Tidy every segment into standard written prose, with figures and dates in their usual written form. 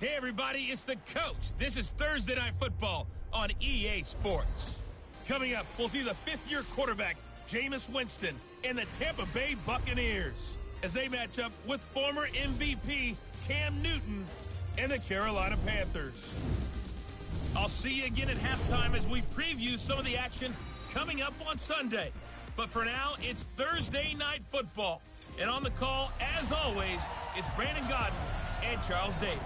Hey everybody, it's the Coach. This is Thursday Night Football on EA Sports. Coming up, we'll see the fifth-year quarterback, Jameis Winston, and the Tampa Bay Buccaneers as they match up with former MVP Cam Newton and the Carolina Panthers. I'll see you again at halftime as we preview some of the action coming up on Sunday. But for now, it's Thursday Night Football. And on the call, as always, it's Brandon Godden and Charles Davis.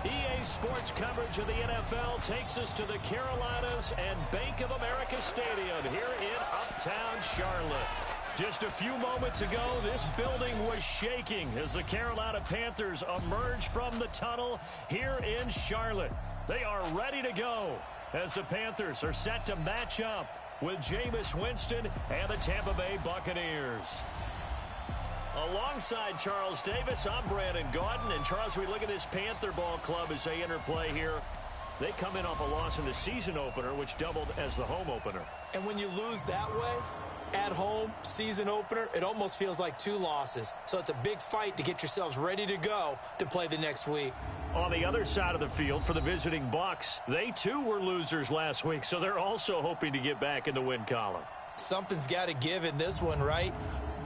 EA Sports coverage of the NFL takes us to the Carolinas and Bank of America Stadium here in Uptown Charlotte. Just a few moments ago, this building was shaking as the Carolina Panthers emerged from the tunnel here in Charlotte. They are ready to go as the Panthers are set to match up with Jameis Winston and the Tampa Bay Buccaneers. Alongside Charles Davis, I'm Brandon Gaudin. And Charles, we look at this Panther ball club as they enter play here. They come in off a loss in the season opener, which doubled as the home opener. And when you lose that way, at home, season opener, it almost feels like two losses. So it's a big fight to get yourselves ready to go to play the next week. On the other side of the field for the visiting Bucs, they too were losers last week, so they're also hoping to get back in the win column. Something's got to give in this one, right?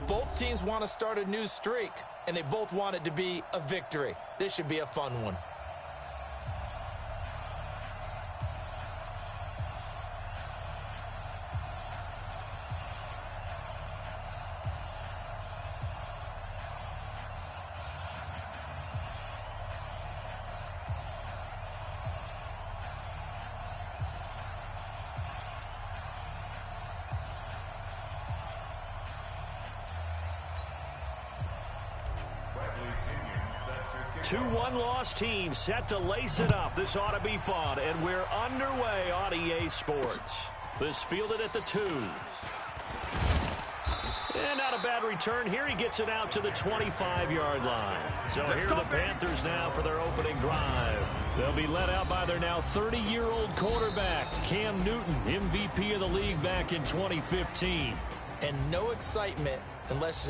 Both teams want to start a new streak, and they both want it to be a victory. This should be a fun one. Two one-loss teams set to lace it up. This ought to be fun, and we're underway on EA Sports. This fielded at the 2. And not a bad return here. He gets it out to the 25-yard line. So here are the Panthers now for their opening drive. They'll be led out by their now 30-year-old quarterback, Cam Newton, MVP of the league back in 2015. And no excitement unless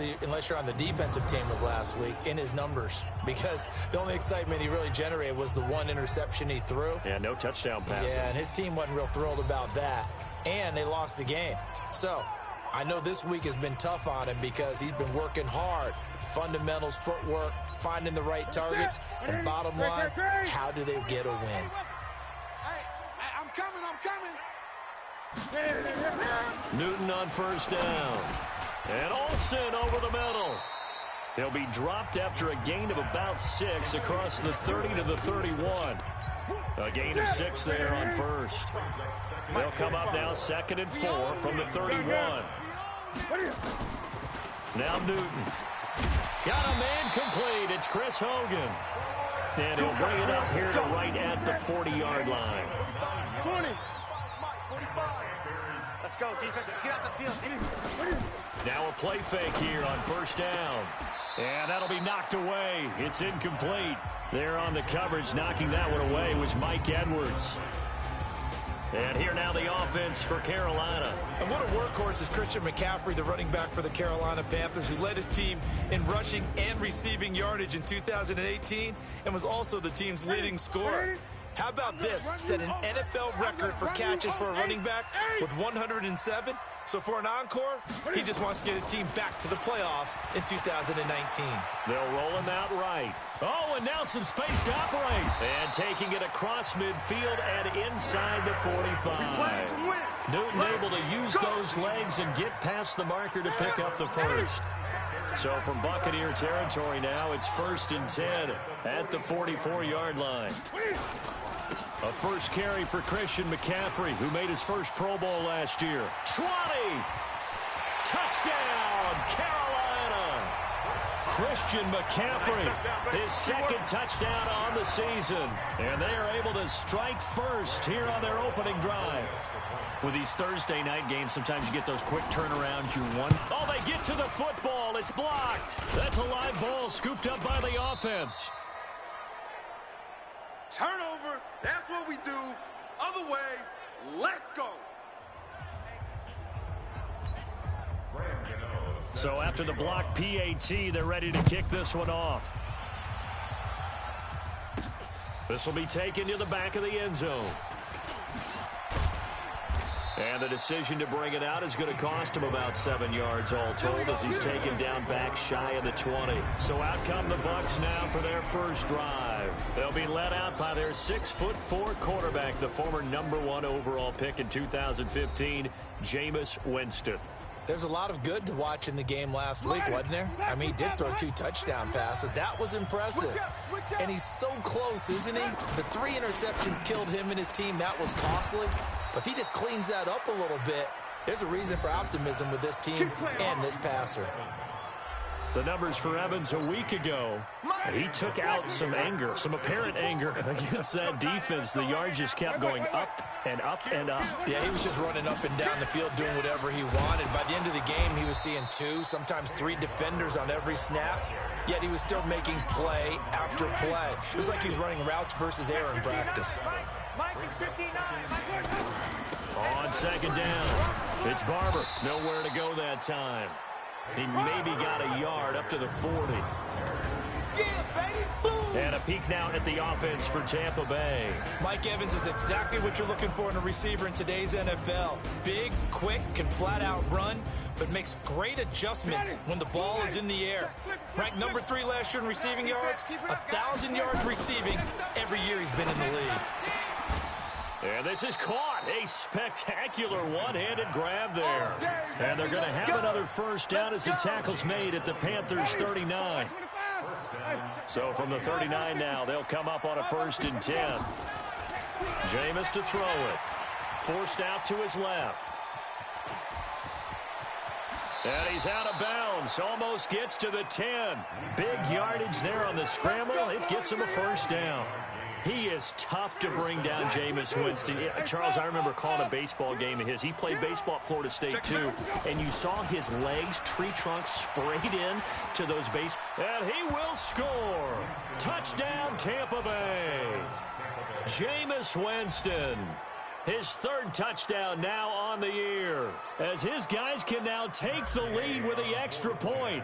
you're on the defensive team of last week in his numbers, because the only excitement he really generated was the one interception he threw. Yeah, no touchdown passes. Yeah, and his team wasn't real thrilled about that, and they lost the game. So I know this week has been tough on him because he's been working hard. Fundamentals, footwork, finding the right targets, and bottom line, how do they get a win? I'm coming. Newton on first down. And Olsen over the middle. He'll be dropped after a gain of about 6 across the 30 to the 31. A gain of 6 there on first. They'll come up now 2nd and 4 from the 31. Now Newton. Got a man complete. It's Chris Hogan. And he'll bring it up here to right at the 40-yard line. 20. Let's go, defense. Let's get out the field. Now a play fake here on first down. And that'll be knocked away. It's incomplete. There on the coverage, knocking that one away was Mike Edwards. And here now the offense for Carolina. And what a workhorse is Christian McCaffrey, the running back for the Carolina Panthers, who led his team in rushing and receiving yardage in 2018 and was also the team's leading scorer. How about this? Set an NFL record for catches for a running back with 107. So for an encore, he just wants to get his team back to the playoffs in 2019. They'll roll him out right. Oh, and now some space to operate. And taking it across midfield and inside the 45. Newton able to use those legs and get past the marker to pick up the first. So from Buccaneer territory now, it's 1st and 10 at the 44-yard line. A first carry for Christian McCaffrey, who made his first Pro Bowl last year. 20! Touchdown, Carolina! Christian McCaffrey, his second touchdown on the season. And they are able to strike first here on their opening drive. With these Thursday night games, sometimes you get those quick turnarounds you want. Oh, they get to the football. It's blocked. That's a live ball scooped up by the offense. Turnover, that's what we do. Other way, let's go. So after the block PAT, they're ready to kick this one off. This will be taken to the back of the end zone. And the decision to bring it out is going to cost him about 7 yards all told as he's taken down back shy of the 20. So out come the Bucs now for their first drive. They'll be led out by their 6'4" quarterback, the former #1 overall pick in 2015, Jameis Winston. There's a lot of good to watch in the game last week, wasn't there? I mean, he did throw 2 touchdown passes. That was impressive. And he's so close, isn't he? The 3 interceptions killed him and his team. That was costly. But if he just cleans that up a little bit, there's a reason for optimism with this team and this passer. The numbers for Evans a week ago, he took out some anger, some apparent anger against that defense. The yards just kept going up and up and up. Yeah, he was just running up and down the field doing whatever he wanted. By the end of the game, he was seeing 2, sometimes 3 defenders on every snap, yet he was still making play after play. It was like he was running routes versus air in practice. On second down, it's Barber. Nowhere to go that time. He maybe got a yard up to the 40. And a peek now at the offense for Tampa Bay. Mike Evans is exactly what you're looking for in a receiver in today's NFL. Big, quick, can flat-out run, but makes great adjustments when the ball is in the air. Ranked #3 last year in receiving yards, 1,000 yards receiving every year he's been in the league. And this is caught. A spectacular one-handed grab there. And they're going to have another first down as the tackle's made at the Panthers 39. So from the 39 now, they'll come up on a 1st and 10. Jameis to throw it. Forced out to his left. And he's out of bounds. Almost gets to the 10. Big yardage there on the scramble. It gets him a first down. He is tough to bring down, Jameis Winston. Charles, I remember calling a baseball game of his. He played baseball at Florida State, too. And you saw his legs, tree trunks sprayed in to those base. And he will score. Touchdown, Tampa Bay. Jameis Winston. His 3rd touchdown now on the year, as his guys can now take the lead with the extra point.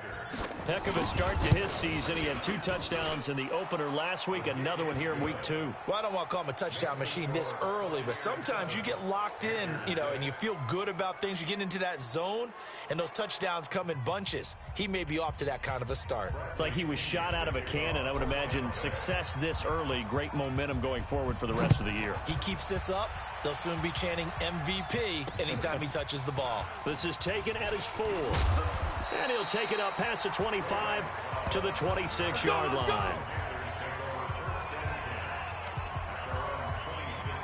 Heck of a start to his season. He had 2 touchdowns in the opener last week, another one here in week 2. Well, I don't want to call him a touchdown machine this early, but sometimes you get locked in, and you feel good about things. You get into that zone, and those touchdowns come in bunches. He may be off to that kind of a start. It's like he was shot out of a cannon. I would imagine success this early, great momentum going forward for the rest of the year. He keeps this up, they'll soon be chanting MVP anytime he touches the ball. This is taken at his 4. And he'll take it up past the 25 to the 26-yard line.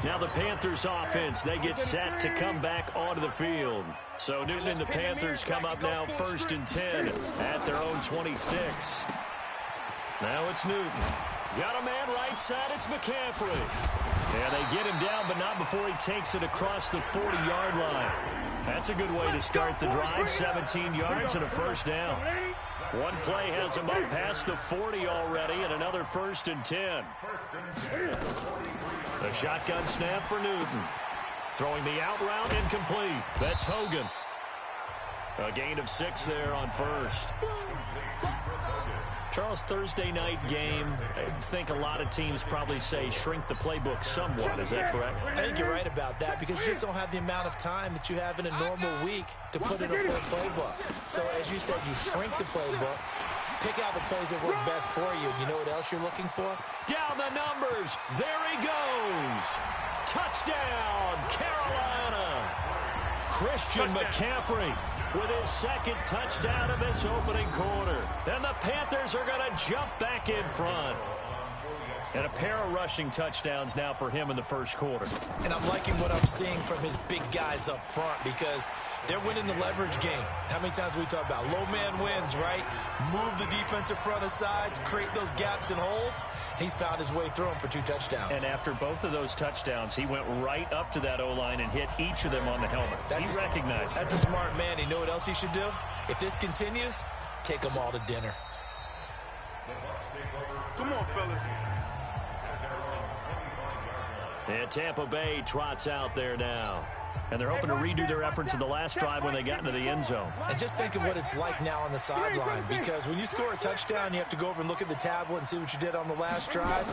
Now the Panthers offense, they get set to come back onto the field. So Newton and the Panthers come up now 1st and 10 at their own 26. Now it's Newton. Got a man right side, it's McCaffrey. And they get him down, but not before he takes it across the 40-yard line. That's a good way to start the drive, 17 yards and a first down. One play has him up past the 40 already, and another 1st and 10. The shotgun snap for Newton. Throwing the out route incomplete. That's Hogan. A gain of 6 there on 1st. Charles, Thursday night game, I think a lot of teams probably say shrink the playbook somewhat. Is that correct? I think you're right about that because you just don't have the amount of time that you have in a normal week to put in a full playbook. So as you said, you shrink the playbook, pick out the plays that work best for you. You know what else you're looking for? Down the numbers. There he goes. Touchdown, Carolina. Christian McCaffrey with his 2nd touchdown of this opening quarter. And the Panthers are going to jump back in front. And a pair of rushing touchdowns now for him in the 1st quarter. And I'm liking what I'm seeing from his big guys up front because they're winning the leverage game. How many times we talk about low man wins, right? Move the defensive front aside, create those gaps and holes. He's found his way through them for 2 touchdowns. And after both of those touchdowns, he went right up to that O-line and hit each of them on the helmet. He recognized it. That's a smart man. You know what else he should do? If this continues, take them all to dinner. Come on, fellas. And Tampa Bay trots out there now. And they're hoping to redo their efforts in the last drive when they got into the end zone. And just think of what it's like now on the sideline, because when you score a touchdown, you have to go over and look at the tablet and see what you did on the last drive.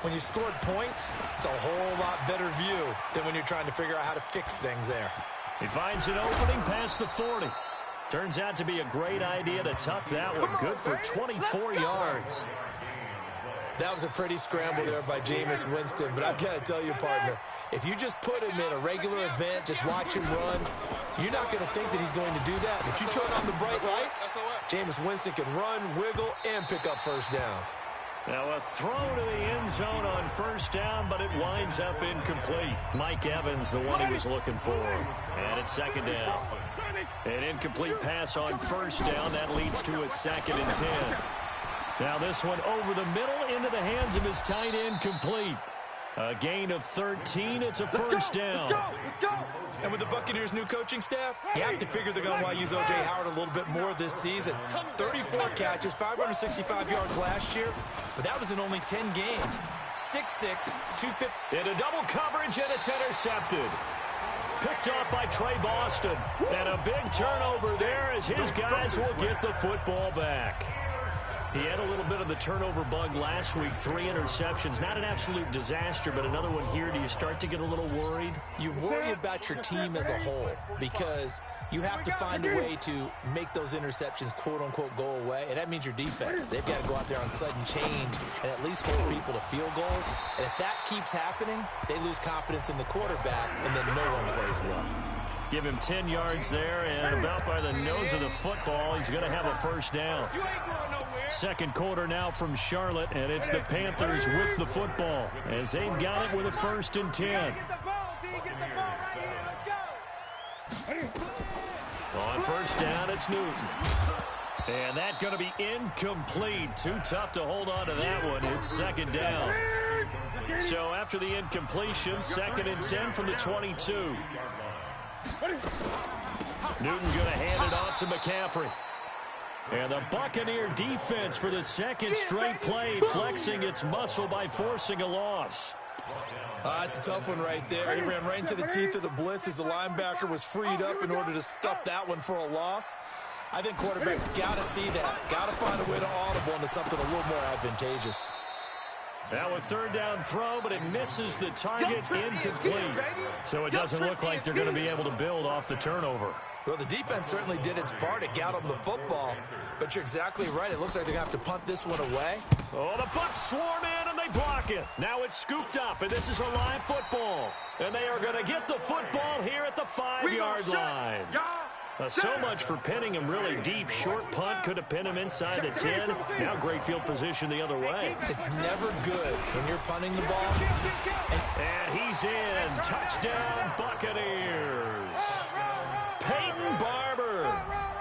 When you scored points, it's a whole lot better view than when you're trying to figure out how to fix things there. He finds an opening past the 40. Turns out to be a great idea to tuck that one. Good for 24 yards. That was a pretty scramble there by Jameis Winston, but I've got to tell you, partner, if you just put him in a regular event, just watch him run, you're not going to think that he's going to do that. But you turn on the bright lights, Jameis Winston can run, wiggle, and pick up first downs. Now a throw to the end zone on first down, but it winds up incomplete. Mike Evans, the one he was looking for. And it's second down. An incomplete pass on first down. That leads to a 2nd and 10. Now this one over the middle into the hands of his tight end, complete. A gain of 13. It's a first down. Let's go. And with the Buccaneers' new coaching staff, you have to figure they're going to want to use O.J. Howard a little bit more this season. 34 catches, 565 yards last year, but that was in only 10 games. 6'6", 250. Into double coverage, and it's intercepted. Picked off by Trey Boston. And a big turnover there as his guys will get the football back. He had a little bit of the turnover bug last week, 3 interceptions. Not an absolute disaster, but another one here. Do you start to get a little worried? You worry about your team as a whole because you have to find a way to make those interceptions, quote-unquote, go away, and that means your defense. They've got to go out there on sudden change and at least hold people to field goals. And if that keeps happening, they lose confidence in the quarterback, and then no one plays well. Give him 10 yards there, and about by the nose of the football, he's going to have a first down. Second quarter now from Charlotte, and it's the Panthers with the football as they've got it with a 1st and 10. On first down, it's Newton. And that's going to be incomplete. Too tough to hold on to that one. It's 2nd down. So after the incompletion, 2nd and 10 from the 22. Newton going to hand it off to McCaffrey. And the Buccaneer defense for the 2nd straight play, flexing its muscle by forcing a loss. That's a tough one right there. He ran right into the teeth of the blitz as the linebacker was freed up in order to stuff that one for a loss. I think quarterbacks got to see that. Got to find a way to audible into something a little more advantageous. Now a 3rd down throw, but it misses the target, incomplete. So it doesn't look like they're going to be able to build off the turnover. Well, the defense certainly did its part to get them the football, but you're exactly right. It looks like they're going to have to punt this one away. Oh, the Bucs swarm in, and they block it. Now it's scooped up, and this is a live football. And they are going to get the football here at the 5-yard line. So much for pinning him really deep. Short punt could have pinned him inside the 10. Now great field position the other way. It's never good when you're punting the ball. And he's in. Touchdown, Buccaneers. Peyton Barber,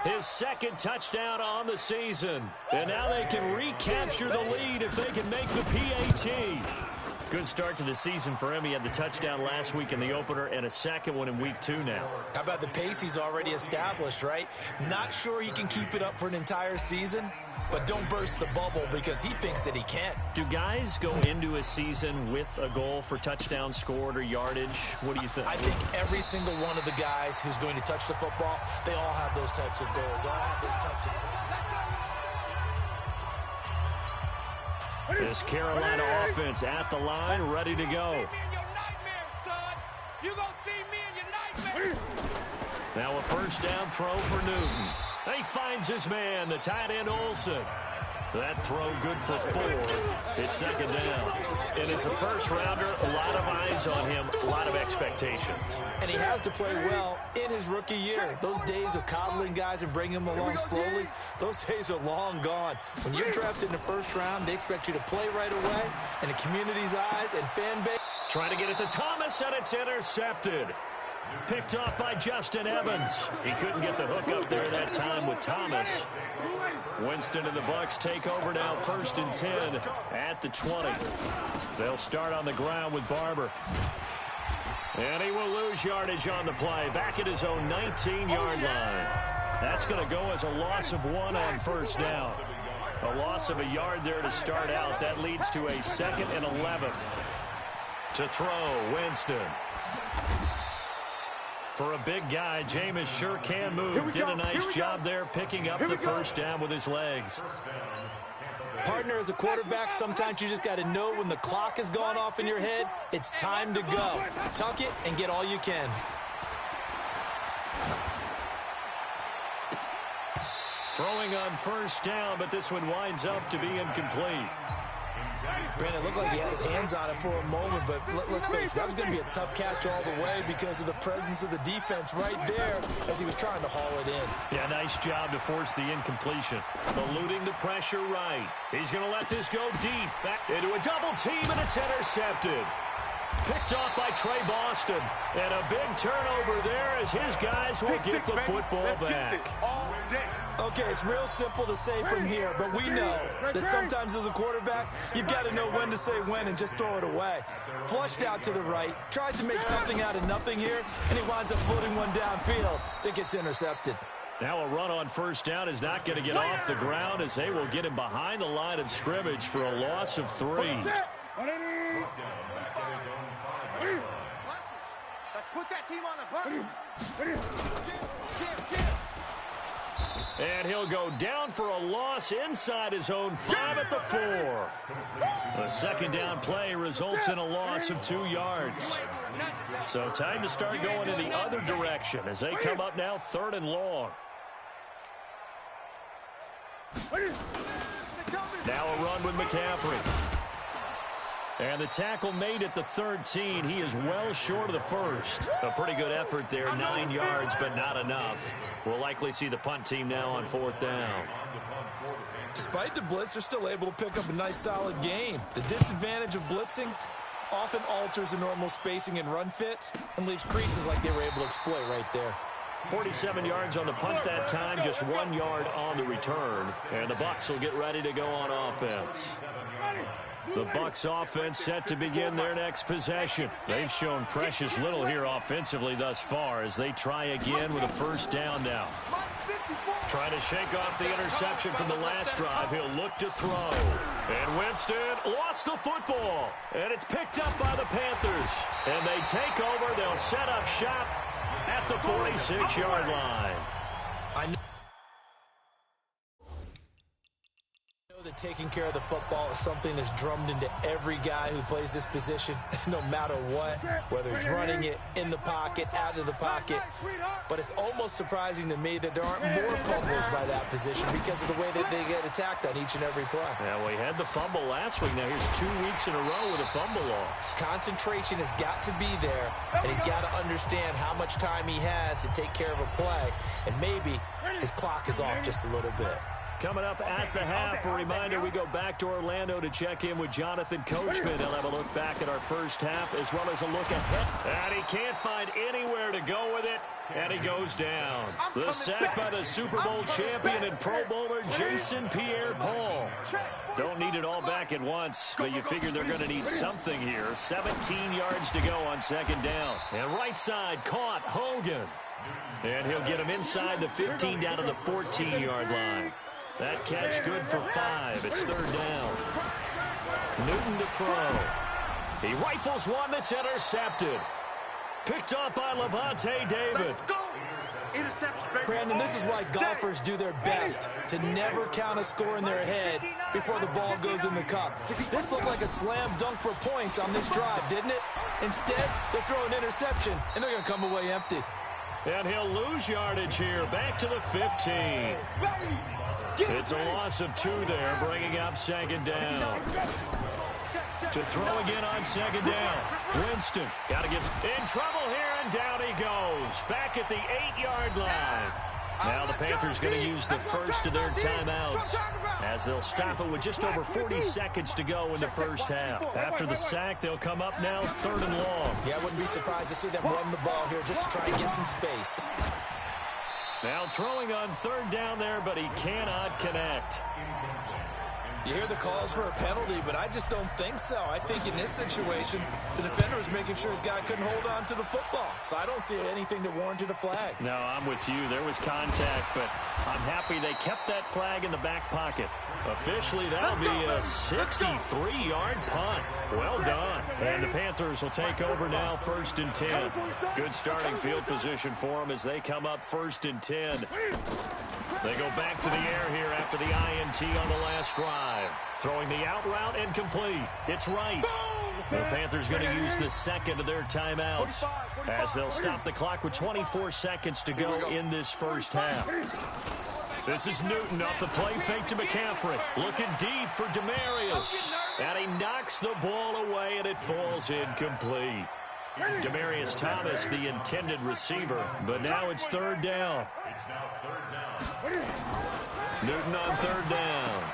his 2nd touchdown on the season. And now they can recapture the lead if they can make the PAT. Good start to the season for him. He had the touchdown last week in the opener and a 2nd one in week 2 now. How about the pace he's already established, right? Not sure he can keep it up for an entire season, but don't burst the bubble because he thinks that he can. Do guys go into a season with a goal for touchdown scored or yardage? What do you think? I think every single one of the guys who's going to touch the football, they all have those types of goals. They all have those types of goals. This Carolina offense at the line, ready to go. Now a 1st down throw for Newton. He finds his man, the tight end Olsen. That throw good for 4. It's 2nd down. And it's a first-rounder, a lot of eyes on him, a lot of expectations. And he has to play well in his rookie year. Those days of coddling guys and bringing them along slowly, those days are long gone. When you're drafted in the 1st round, they expect you to play right away. And the community's eyes and fan base. Trying to get it to Thomas, and it's intercepted. Picked off by Justin Evans. He couldn't get the hook up there that time with Thomas. Winston and the Bucs take over now, 1st and 10 at the 20. They'll start on the ground with Barber. And he will lose yardage on the play, back at his own 19-yard line. That's going to go as a loss of 1 on 1st down. A loss of a yard there to start out. That leads to a 2nd and 11. To throw, Winston. For a big guy, Jameis sure can move. Did a nice job there picking up the first down with his legs. Partner, as a quarterback, sometimes you just got to know when the clock has gone off in your head, it's time to go. Tuck it and get all you can. Throwing on first down, but this one winds up to be incomplete. Brandon, it looked like he had his hands on it for a moment, but let's face it, that was going to be a tough catch all the way because of the presence of the defense right there as he was trying to haul it in. Yeah, nice job to force the incompletion. Eluding the pressure right. He's going to let this go deep. Back into a double team, and it's intercepted. Picked off by Trey Boston. And a big turnover there as his guys will get the football back. Okay, it's real simple to say from here, but we know that sometimes as a quarterback, you've got to know when to say when and just throw it away. Flushed out to the right, tries to make something out of nothing here, and he winds up floating one downfield that gets intercepted. Now a run on first down is not going to get off the ground as they will get him behind the line of scrimmage for a loss of 3. Let's put that team on the button. And he'll go down for a loss inside his own 5 at the 4. The second down play results in a loss of 2 yards. So time to start going in the other direction as they come up now 3rd and long. Now a run with McCaffrey. And the tackle made at the 13. He is well short of the first. A pretty good effort there, 9 yards, but not enough. We'll likely see the punt team now on 4th down. Despite the blitz, they're still able to pick up a nice, solid gain. The disadvantage of blitzing often alters the normal spacing and run fits and leaves creases like they were able to exploit right there. 47 yards on the punt that time, just 1 yard on the return. And the Bucs will get ready to go on offense. The Bucs offense set to begin their next possession. They've shown precious little here offensively thus far as they try again with a first down now. Trying to shake off the interception from the last drive. He'll look to throw. And Winston lost the football. And it's picked up by the Panthers. And they take over. They'll set up shop at the 46-yard line. I know that taking care of the football is something that's drummed into every guy who plays this position, no matter what, whether he's running it, in the pocket, out of the pocket. But it's almost surprising to me that there aren't more fumbles by that position because of the way that they get attacked on each and every play. Yeah, we had the fumble last week. Now here's 2 weeks in a row with a fumble loss. Concentration has got to be there, and he's got to understand how much time he has to take care of a play, and maybe his clock is off just a little bit. Coming up at the half, a reminder, we go back to Orlando to check in with Jonathan Coachman. He'll have a look back at our first half as well as a look ahead. And he can't find anywhere to go with it, and he goes down. The sack by the Super Bowl champion and Pro Bowler Jason Pierre-Paul. Don't need it all back at once, but you figure they're going to need something here. 17 yards to go on second down. And right side caught Hogan. And he'll get him inside the 15 down to the 14-yard line. That catch good for 5. It's 3rd down. Newton to throw. He rifles one that's intercepted. Picked up by Levante David. Brandon, this is why golfers do their best to never count a score in their head before the ball goes in the cup. This looked like a slam dunk for points on this drive, didn't it? Instead, they throw an interception, and they're going to come away empty. And he'll lose yardage here, back to the 15. It's a loss of 2 there, bringing up second down. To throw again on second down. Winston got to get in trouble here, and down he goes. Back at the 8-yard line. Now the Panthers going to use the first of their timeouts as they'll stop it with just over 40 seconds to go in the first half. After the sack, they'll come up now 3rd and long. Yeah, I wouldn't be surprised to see them run the ball here just to try and get some space. Now throwing on 3rd down there, but he cannot connect. You hear the calls for a penalty, but I just don't think so. I think in this situation, the defender was making sure his guy couldn't hold on to the football. So I don't see anything that warranted a flag. No, I'm with you. There was contact, but I'm happy they kept that flag in the back pocket. Officially, that'll be a 63-yard punt. Well done. And the Panthers will take over now, 1st and 10. Good starting field position for them as they come up 1st and 10. They go back to the air here after the INT on the last drive. Throwing the out route and complete. It's right. The Panthers going to use the second of their timeouts as they'll stop the clock with 24 seconds to go in this first half. This is Newton off the play fake to McCaffrey. Looking deep for Demarius. And he knocks the ball away and it falls incomplete. Demaryius Thomas, the intended receiver, but now it's 3rd down. Newton on 3rd down.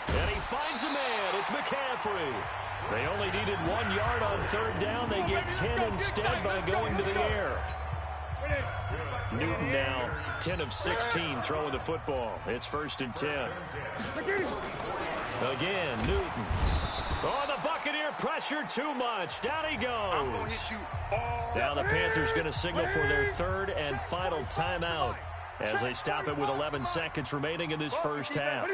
And he finds a man. It's McCaffrey. They only needed 1 yard on 3rd down. They get 10 instead by going to the air. Newton now 10 of 16 throwing the football. It's 1st and 10. Again, Newton. Oh, the Buccaneer pressure too much. Down he goes. Now the Panthers going to signal for their 3rd and final timeout as they stop it with 11 seconds remaining in this first half.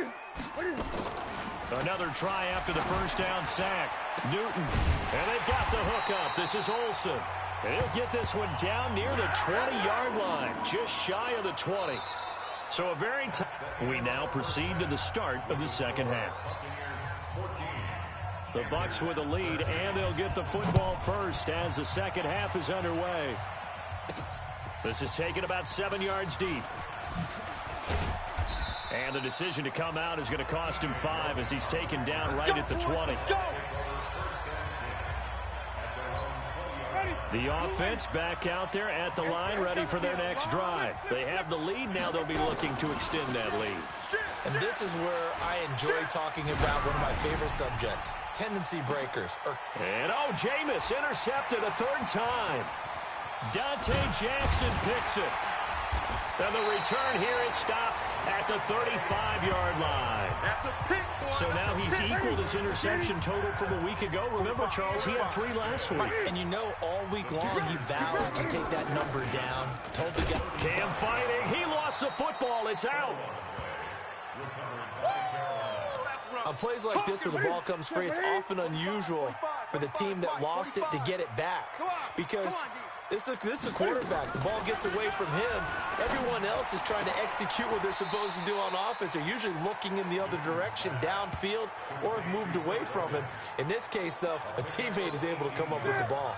Another try after the first down sack. Newton. And they've got the hook up. This is Olsen. And he'll get this one down near the 20-yard line, just shy of the 20. So a very tough. We now proceed to the start of the second half. The Bucs with a lead, and they'll get the football first as the second half is underway. This is taken about 7 yards deep. And the decision to come out is going to cost him 5 as he's taken down right at the 20. The offense back out there at the line, ready for their next drive. They have the lead. Now they'll be looking to extend that lead. And this is where I enjoy talking about one of my favorite subjects, tendency breakers. And, oh, Jameis intercepted a 3rd time. Dante Jackson picks it. And the return here is stopped at the 35-yard line. So now he's equaled his interception total from a week ago. Remember, Charles, he had 3 last week. And you know, all week long he vowed to take that number down. Told the guy. Cam fighting. He lost the football. It's out. On plays like this where the ball comes free, it's often unusual for the team that lost it to get it back. Because this is a quarterback. The ball gets away from him. Everyone else is trying to execute what they're supposed to do on offense. They're usually looking in the other direction, downfield, or have moved away from him. In this case, though, a teammate is able to come up with the ball.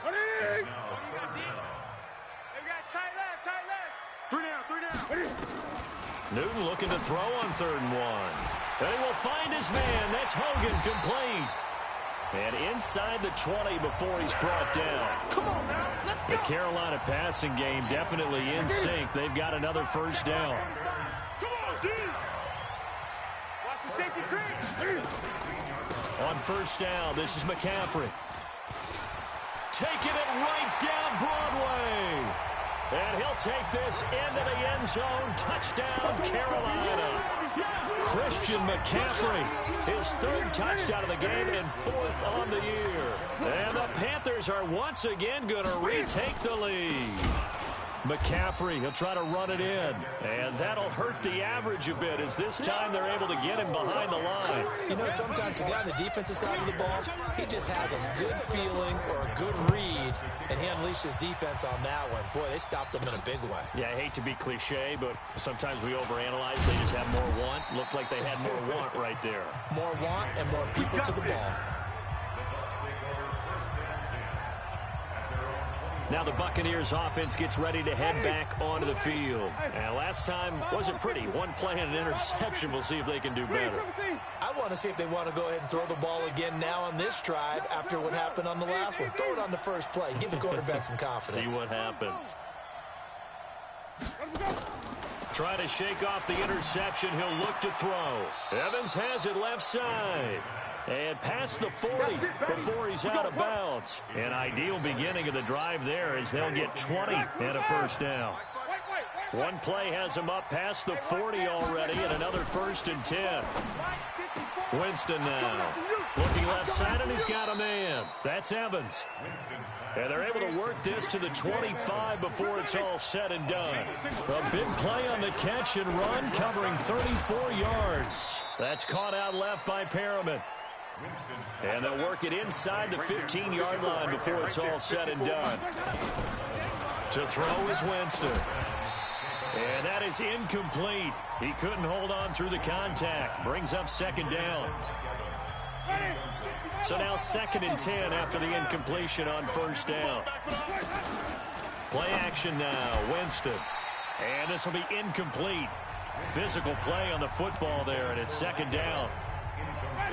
Newton looking to throw on 3rd and 1. And he will find his man. That's Hogan, complete. And inside the 20 before he's brought down. Come on now, let's go. The Carolina passing game definitely in sync. They've got another 1st down. Come on, dude. Watch the safety creep. On 1st down, this is McCaffrey. Taking it right down Broadway. And he'll take this into the end zone. Touchdown, Carolina. Christian McCaffrey, his 3rd touchdown of the game and 4th on the year. And the Panthers are once again going to retake the lead. McCaffrey, he'll try to run it in. And that'll hurt the average a bit as this time they're able to get him behind the line. You know, sometimes the guy on the defensive side of the ball, he just has a good feeling or a good read, and he unleashed his defense on that one. Boy, they stopped him in a big way. Yeah, I hate to be cliche, but sometimes we overanalyze. They just have more want. Looked like they had more want right there. More want and more people to the ball. Now the Buccaneers offense gets ready to head back onto the field. And last time wasn't pretty. 1 play and an interception. We'll see if they can do better. I want to see if they want to go ahead and throw the ball again now on this drive after what happened on the last one. Throw it on the first play. Give the quarterback some confidence. See what happens. Try to shake off the interception. He'll look to throw. Evans has it left side. And past the 40 before he's out of bounds. An ideal beginning of the drive there as they'll get 20 and a 1st down. 1 play has him up past the 40 already and another 1st and 10. Winston now. Looking left side, and he's got a man. That's Evans. And they're able to work this to the 25 before it's all said and done. A big play on the catch and run, covering 34 yards. That's caught out left by Perriman. And they'll work it inside the 15-yard line before it's all said and done. To throw is Winston. And that is incomplete. He couldn't hold on through the contact. Brings up second down. So now 2nd and 10 after the incompletion on first down. Play action now. Winston. And this will be incomplete. Physical play on the football there, and it's 2nd down.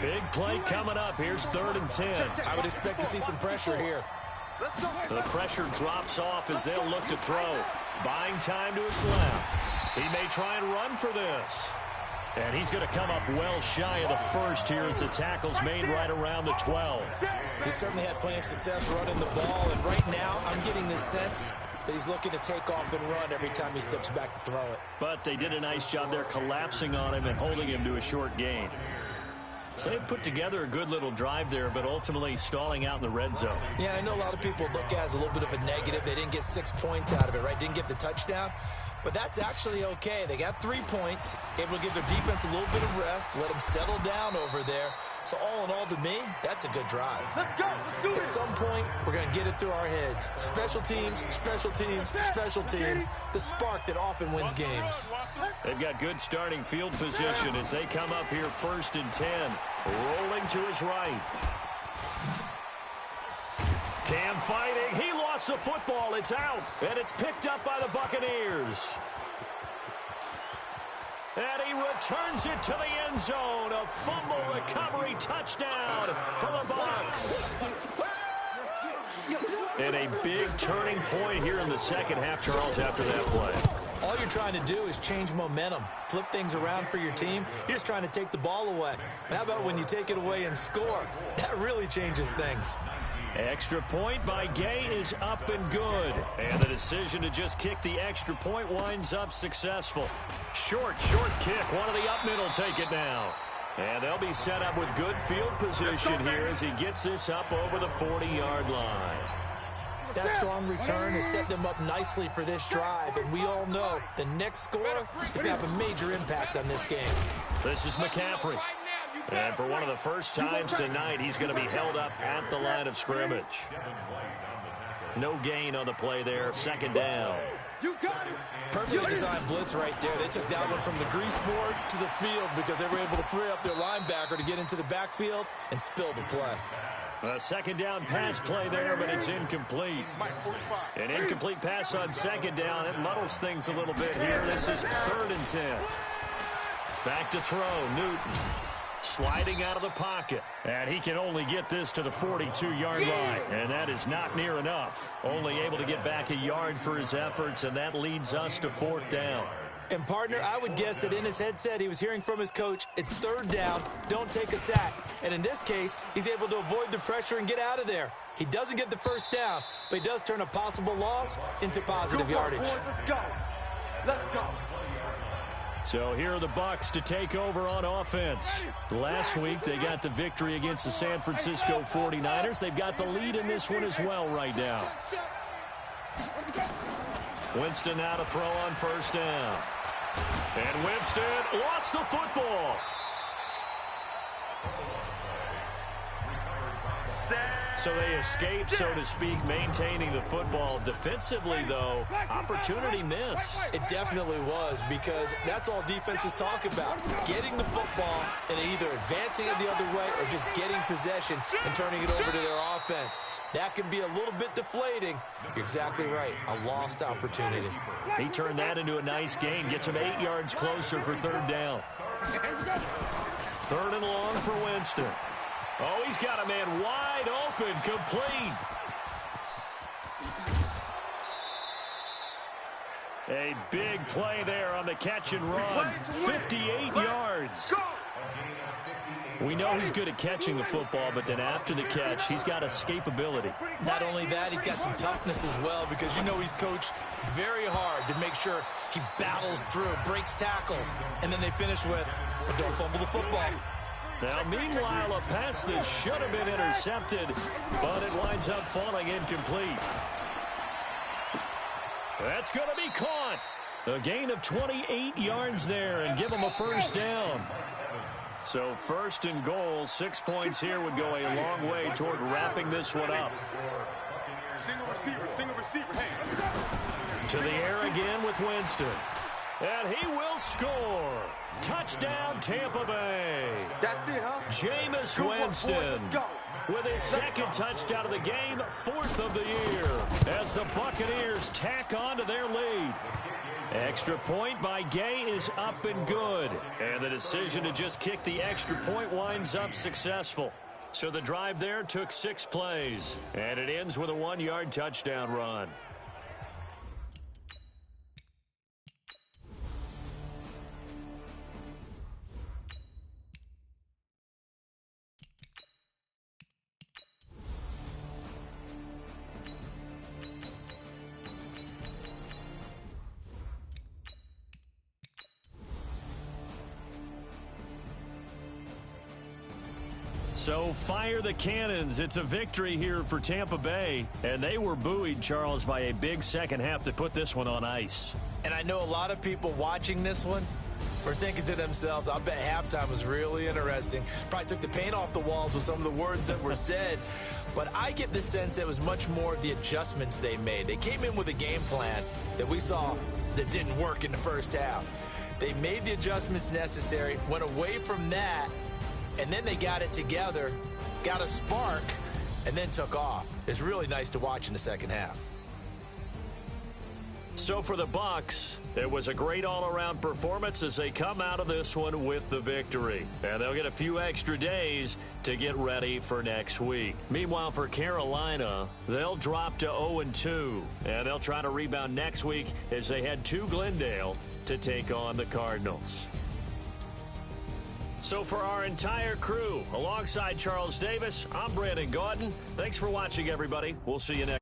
Big play coming up. Here's 3rd and 10. I would expect to see some pressure here. The pressure drops off as they'll look to throw. Buying time to his left. He may try and run for this. And he's going to come up well shy of the first here as the tackle's made right around the 12. He certainly had plenty of success running the ball, and right now I'm getting this sense that he's looking to take off and run every time he steps back to throw it. But they did a nice job there collapsing on him and holding him to a short gain. So they put together a good little drive there, but ultimately stalling out in the red zone. Yeah, I know a lot of people look at it as a little bit of a negative. They didn't get 6 points out of it, right? Didn't get the touchdown. But that's actually okay. They got 3 points, able to give their defense a little bit of rest, let them settle down over there. So all in all, to me, that's a good drive. Let's go. Let's do At it. some point, we're going to get it through our heads. Special teams, special teams, special teams. The spark that often wins games. They've got good starting field position as they come up here 1st and 10. Rolling to his right. Cam fighting. He lost the football. It's out. And it's picked up by the Buccaneers. And he returns it to the end zone. A fumble recovery touchdown for the Bucs. And a big turning point here in the second half, Charles, after that play. All you're trying to do is change momentum, flip things around for your team. You're just trying to take the ball away. How about when you take it away and score? That really changes things. Extra point by Gay is up and good. And the decision to just kick the extra point winds up successful. Short kick. One of the up middle take it now. And they'll be set up with good field position here as he gets this up over the 40-yard line. That strong return has set them up nicely for this drive, and we all know the next score is going to have a major impact on this game. This is McCaffrey. And for one of the first times tonight, he's going to be held up at the line of scrimmage. No gain on the play there. 2nd down. You got it. Perfectly designed blitz right there. They took that one from the grease board to the field because they were able to free up their linebacker to get into the backfield and spill the play. A 2nd down pass play there, but it's incomplete. An incomplete pass on 2nd down. It muddles things a little bit here. This is 3rd and 10. Back to throw. Newton sliding out of the pocket. And he can only get this to the 42-yard line. And that is not near enough. Only able to get back a yard for his efforts, and that leads us to 4th down. And, partner, I would guess that in his headset he was hearing from his coach, it's 3rd down, don't take a sack. And in this case, he's able to avoid the pressure and get out of there. He doesn't get the 1st down, but he does turn a possible loss into positive yardage. Let's go. Let's go. So here are the Bucs to take over on offense. Last week, they got the victory against the San Francisco 49ers. They've got the lead in this one as well right now. Winston now to throw on 1st down. And Winston lost the football. So they escape, so to speak, maintaining the football. Defensively, though, opportunity miss. It definitely was, because that's all defenses talk about. Getting the football and either advancing it the other way or just getting possession and turning it over to their offense. That can be a little bit deflating. You're exactly right. A lost opportunity. He turned that into a nice gain. Gets him 8 yards closer for 3rd down. 3rd and long for Winston. Oh, he's got a man wide open, complete. A big play there on the catch and run. 58 yards. We know he's good at catching the football, but then after the catch, he's got escapability. Not only that, he's got some toughness as well, because you know he's coached very hard to make sure he battles through, breaks tackles, and then they finish with, but don't fumble the football. Now, meanwhile, a pass that should have been intercepted, but it winds up falling incomplete. That's going to be caught. A gain of 28 yards there and give them a first down. So 1st and goal, 6 points here would go a long way toward wrapping this one up. Single receiver, hey. To the air again with Winston. And he will score. Touchdown, Tampa Bay. That's it, huh? Jameis Winston with his second touchdown of the game, 4th of the year, as the Buccaneers tack on to their lead. Extra point by Gay is up and good. And the decision to just kick the extra point winds up successful. So the drive there took 6 plays. And it ends with a 1-yard touchdown run. So fire the cannons. It's a victory here for Tampa Bay. And they were buoyed, Charles, by a big second half to put this one on ice. And I know a lot of people watching this one were thinking to themselves, I bet halftime was really interesting. Probably took the paint off the walls with some of the words that were said. But I get the sense that it was much more the adjustments they made. They came in with a game plan that we saw that didn't work in the first half. They made the adjustments necessary, went away from that, and then they got it together, got a spark, and then took off. It's really nice to watch in the second half. So for the Bucs, it was a great all-around performance as they come out of this one with the victory. And they'll get a few extra days to get ready for next week. Meanwhile, for Carolina, they'll drop to 0-2. And they'll try to rebound next week as they head to Glendale to take on the Cardinals. So for our entire crew, alongside Charles Davis, I'm Brandon Gaudin. Thanks for watching, everybody. We'll see you next